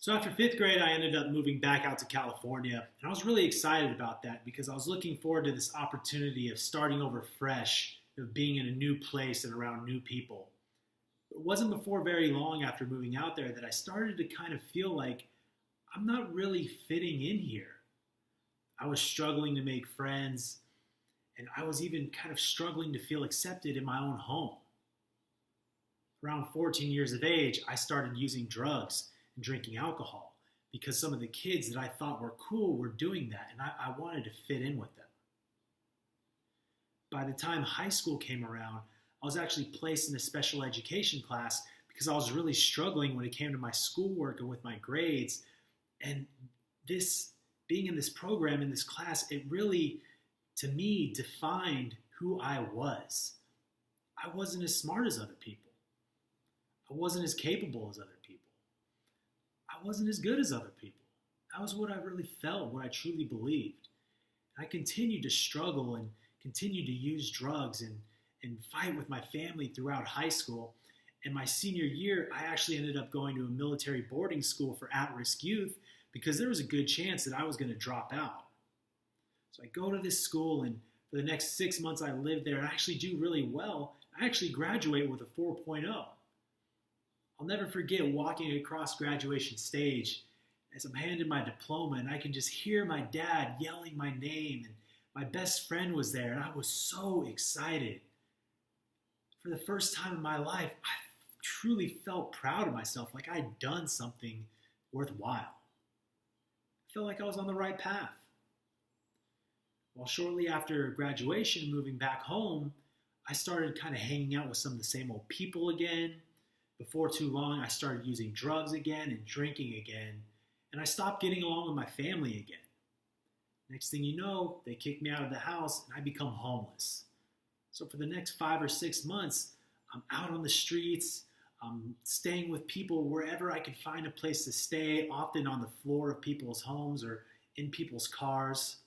So after fifth grade, I ended up moving back out to California. And I was really excited about that because I was looking forward to this opportunity of starting over fresh, of being in a new place and around new people. It wasn't before very long after moving out there that I started to kind of feel like I'm not really fitting in here. I was struggling to make friends, and I was even kind of struggling to feel accepted in my own home. Around 14 years of age, I started using drugs and drinking alcohol because some of the kids that I thought were cool were doing that, and I wanted to fit in with them. By the time high school came around, I was actually placed in a special education class because I was really struggling when it came to my schoolwork and with my grades. And this being in this program, in this class, it really, to me, defined who I was. I wasn't as smart as other people. I wasn't as capable as other people. I wasn't as good as other people. That was what I really felt, what I truly believed. I continued to struggle and continued to use drugs and fight with my family throughout high school. And my senior year, I actually ended up going to a military boarding school for at-risk youth because there was a good chance that I was going to drop out. So I go to this school, and for the next 6 months I lived there, and I actually do really well. I actually graduate with a 4.0. I'll never forget walking across graduation stage as I'm handed my diploma, and I can just hear my dad yelling my name, and my best friend was there, and I was so excited. For the first time in my life, I truly felt proud of myself, like I'd done something worthwhile. I felt like I was on the right path. Well, shortly after graduation, moving back home, I started kind of hanging out with some of the same old people again. Before too long, I started using drugs again and drinking again, and I stopped getting along with my family again. Next thing you know, they kick me out of the house, and I become homeless. So for the next 5 or 6 months, I'm out on the streets. I'm staying with people wherever I could find a place to stay, often on the floor of people's homes or in people's cars.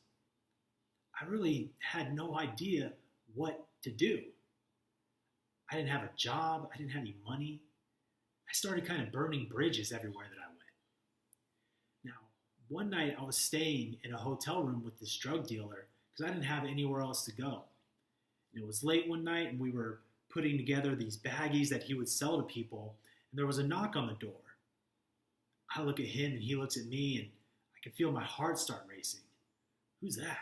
I really had no idea what to do. I didn't have a job. I didn't have any money. I started kind of burning bridges everywhere that I went. Now, one night I was staying in a hotel room with this drug dealer because I didn't have anywhere else to go. And it was late one night, and we were putting together these baggies that he would sell to people, and there was a knock on the door. I look at him, and he looks at me, and I can feel my heart start racing. Who's that?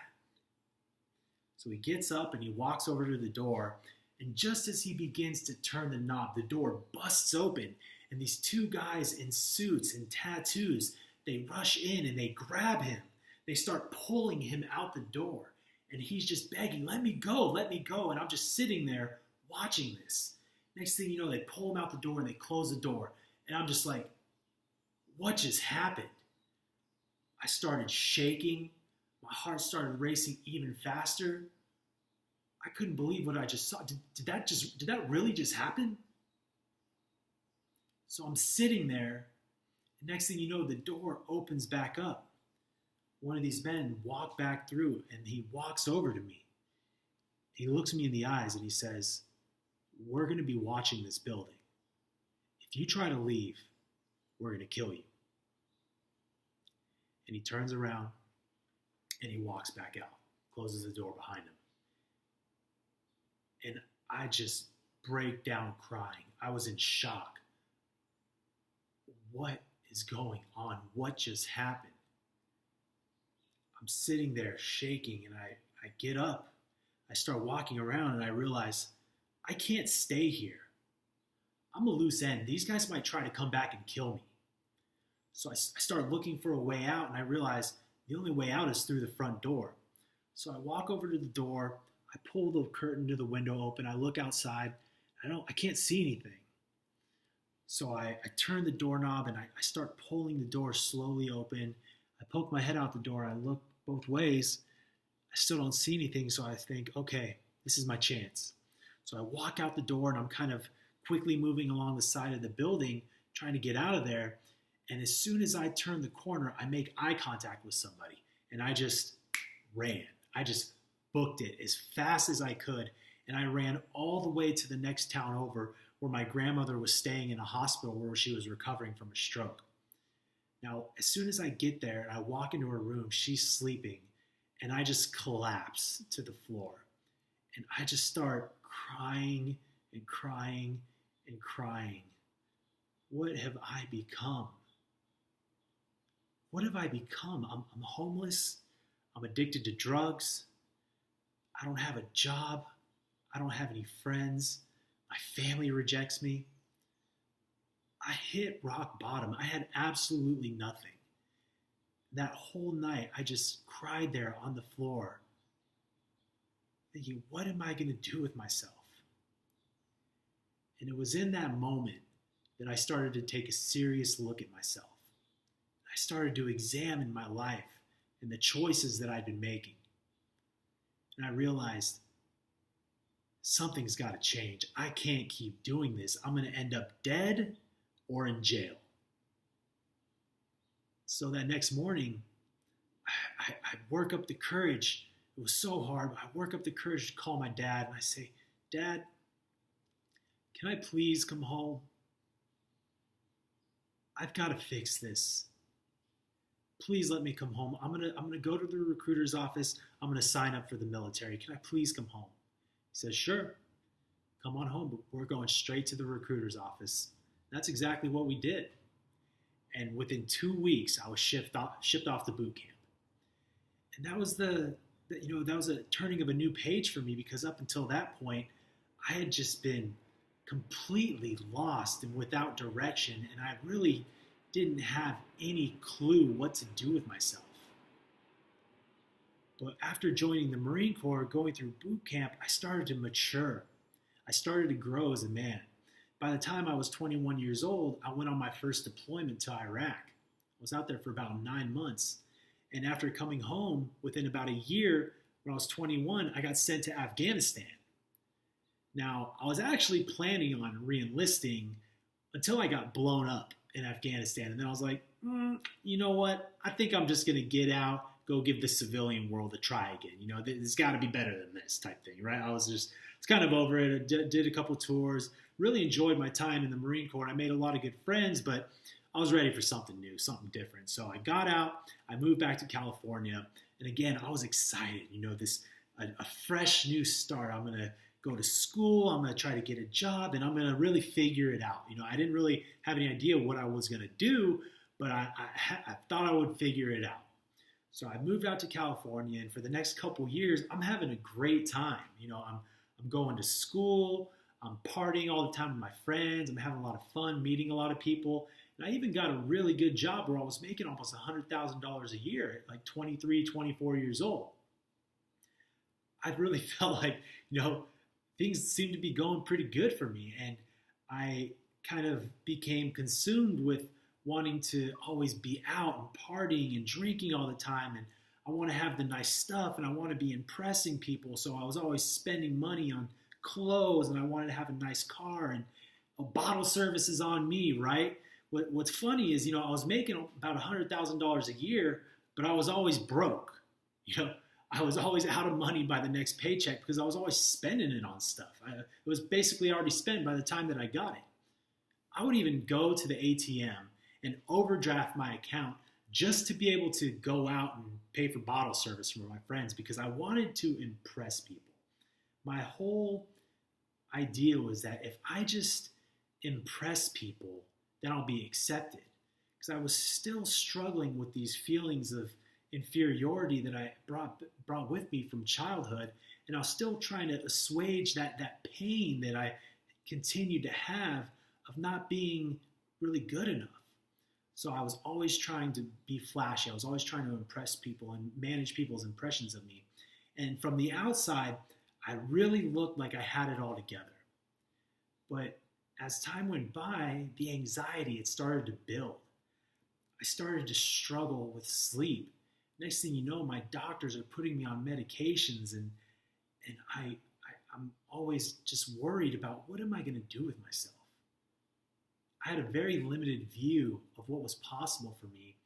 So he gets up, and he walks over to the door, and just as he begins to turn the knob, the door busts open, and these two guys in suits and tattoos, they rush in, and they grab him. They start pulling him out the door. And he's just begging, let me go. And I'm just sitting there watching this. Next thing you know, they pull him out the door and they close the door. And I'm just like, what just happened? I started shaking. My heart started racing even faster. I couldn't believe what I just saw. Did that really just happen? So I'm sitting there. And next thing you know, the door opens back up. One of these men walked back through, and he walks over to me. He looks me in the eyes and he says, we're going to be watching this building. If you try to leave, we're going to kill you. And he turns around and he walks back out, closes the door behind him. And I just break down crying. I was in shock. What is going on? What just happened? I'm sitting there shaking, and I get up. I start walking around, and I realize I can't stay here. I'm a loose end. These guys might try to come back and kill me. So I start looking for a way out, and I realize the only way out is through the front door. So I walk over to the door. I pull the curtain to the window open. I look outside. I can't see anything. So I turn the doorknob, and I start pulling the door slowly open. I poke my head out the door. I look both ways. I still don't see anything, so I think, okay, this is my chance. So I walk out the door, and I'm kind of quickly moving along the side of the building, trying to get out of there. And as soon as I turn the corner, I make eye contact with somebody, and I just ran. I just booked it as fast as I could, and I ran all the way to the next town over where my grandmother was staying in a hospital where she was recovering from a stroke. Now, as soon as I get there and I walk into her room, she's sleeping, and I just collapse to the floor. And I just start crying and crying and crying. What have I become? What have I become? I'm homeless. I'm addicted to drugs. I don't have a job. I don't have any friends. My family rejects me. I hit rock bottom. I had absolutely nothing. That whole night, I just cried there on the floor, thinking, what am I going to do with myself? And it was in that moment that I started to take a serious look at myself. I started to examine my life and the choices that I'd been making. And I realized something's got to change. I can't keep doing this. I'm going to end up dead or in jail. So that next morning, I work up the courage. It was so hard. I work up the courage to call my dad, and I say, Dad, can I please come home? I've got to fix this. Please let me come home. I'm gonna go to the recruiter's office. I'm gonna sign up for the military. Can I please come home? He says, sure. Come on home. But we're going straight to the recruiter's office. That's exactly what we did. And within 2 weeks, I was shipped off to boot camp. And that was that was a turning of a new page for me, because up until that point, I had just been completely lost and without direction, and I really didn't have any clue what to do with myself. But after joining the Marine Corps, going through boot camp, I started to mature. I started to grow as a man. By the time I was 21 years old, I went on my first deployment to Iraq. I was out there for about 9 months. And after coming home, within about a year, when I was 21, I got sent to Afghanistan. Now, I was actually planning on re-enlisting until I got blown up in Afghanistan. And then I was like, you know what? I think I'm just going to get out, go give the civilian world a try again. You know, there's got to be better than this type thing, right? I was kind of over it. I did a couple tours, really enjoyed my time in the Marine Corps. I made a lot of good friends, but I was ready for something new, something different. So I got out, I moved back to California. And again, I was excited, a fresh new start. I'm going to go to school, I'm going to try to get a job, and I'm going to really figure it out. I didn't really have any idea what I was going to do, but I thought I would figure it out. So I moved out to California, and for the next couple years, I'm having a great time. I'm going to school, I'm partying all the time with my friends, I'm having a lot of fun, meeting a lot of people, and I even got a really good job where I was making almost $100,000 a year at like 23, 24 years old. I really felt like, things seemed to be going pretty good for me, and I kind of became consumed with wanting to always be out and partying and drinking all the time, and I want to have the nice stuff, and I want to be impressing people, so I was always spending money on clothes, and I wanted to have a nice car, and a bottle service is on me, right? What's funny is, I was making about $100,000 a year, but I was always broke. I was always out of money by the next paycheck because I was always spending it on stuff. It was basically already spent by the time that I got it. I would even go to the ATM and overdraft my account just to be able to go out and pay for bottle service for my friends because I wanted to impress people. My whole idea was that if I just impress people, then I'll be accepted. Because I was still struggling with these feelings of inferiority that I brought with me from childhood, and I was still trying to assuage that pain that I continued to have of not being really good enough. So I was always trying to be flashy. I was always trying to impress people and manage people's impressions of me. And from the outside, I really looked like I had it all together. But as time went by, the anxiety, it started to build. I started to struggle with sleep. Next thing you know, my doctors are putting me on medications, and I'm always just worried about what am I going to do with myself. I had a very limited view of what was possible for me,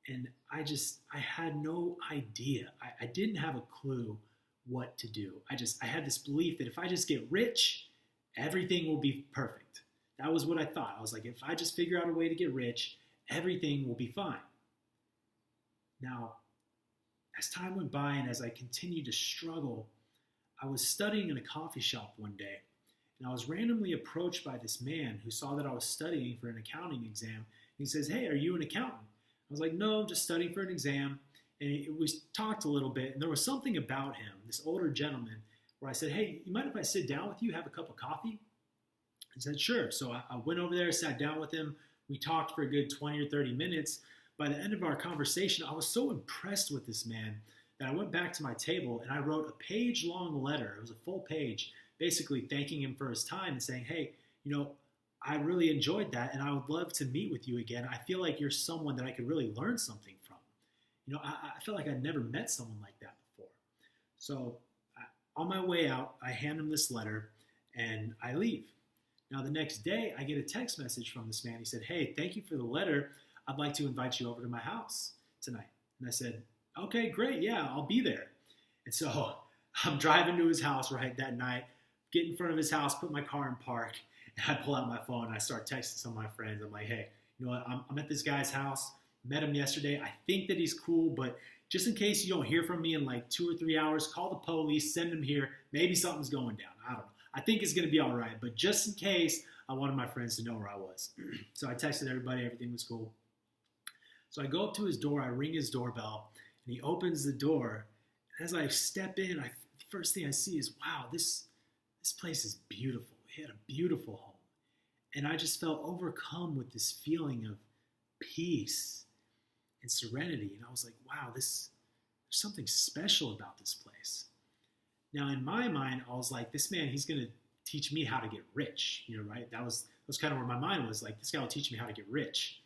and I had no idea. I didn't have a clue what to do. I had this belief that if I just get rich, everything will be perfect. That was what I thought. I was like, if I just figure out a way to get rich, Everything will be fine. Now, as time went by and as I continued to struggle, I was studying in a coffee shop one day, and I was randomly approached by this man who saw that I was studying for an accounting exam. He says, "Hey, are you an accountant?" I was like, "No, I'm just studying for an exam." And we talked a little bit, and there was something about him, this older gentleman, where I said, "Hey, you mind if I sit down with you, have a cup of coffee?" He said, "Sure." So I went over there, sat down with him. We talked for a good 20 or 30 minutes. By the end of our conversation, I was so impressed with this man that I went back to my table and I wrote a page-long letter. It was a full page, basically thanking him for his time and saying, "Hey, I really enjoyed that, and I would love to meet with you again. I feel like you're someone that I could really learn something from." I felt like I'd never met someone like that before. So on my way out, I hand him this letter and I leave. Now, the next day, I get a text message from this man. He said, "Hey, thank you for the letter. I'd like to invite you over to my house tonight." And I said, "Okay, great. Yeah, I'll be there." And so I'm driving to his house right that night, get in front of his house, put my car in park, and I pull out my phone and I start texting some of my friends. I'm like, "Hey, you know what? I'm at this guy's house. Met him yesterday. I think that he's cool, but just in case you don't hear from me in like 2 or 3 hours, call the police, send him here. Maybe something's going down. I don't know. I think it's going to be all right, but just in case, I wanted my friends to know where I was." So I texted everybody. Everything was cool. So I go up to his door. I ring his doorbell, and he opens the door. And as I step in, the first thing I see is, wow, this place is beautiful. He had a beautiful home. And I just felt overcome with this feeling of peace and serenity. And I was like, wow, there's something special about this place. Now, in my mind, I was like, this man, he's going to teach me how to get rich, right? That was kind of where my mind was, like, this guy will teach me how to get rich.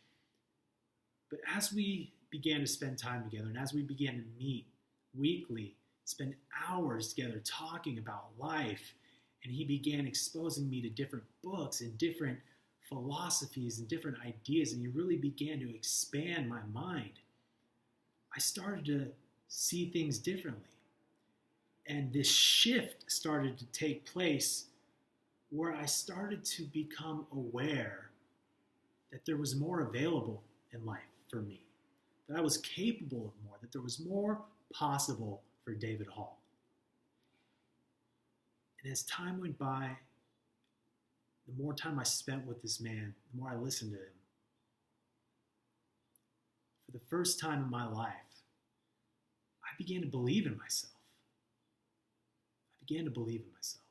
But as we began to spend time together, and as we began to meet weekly, spend hours together talking about life, and he began exposing me to different books and different philosophies and different ideas, and he really began to expand my mind, I started to see things differently. And this shift started to take place where I started to become aware that there was more available in life for me, that I was capable of more, that there was more possible for David Hall. And as time went by, the more time I spent with this man, the more I listened to him. For the first time in my life, I began to believe in myself. I began to believe in myself.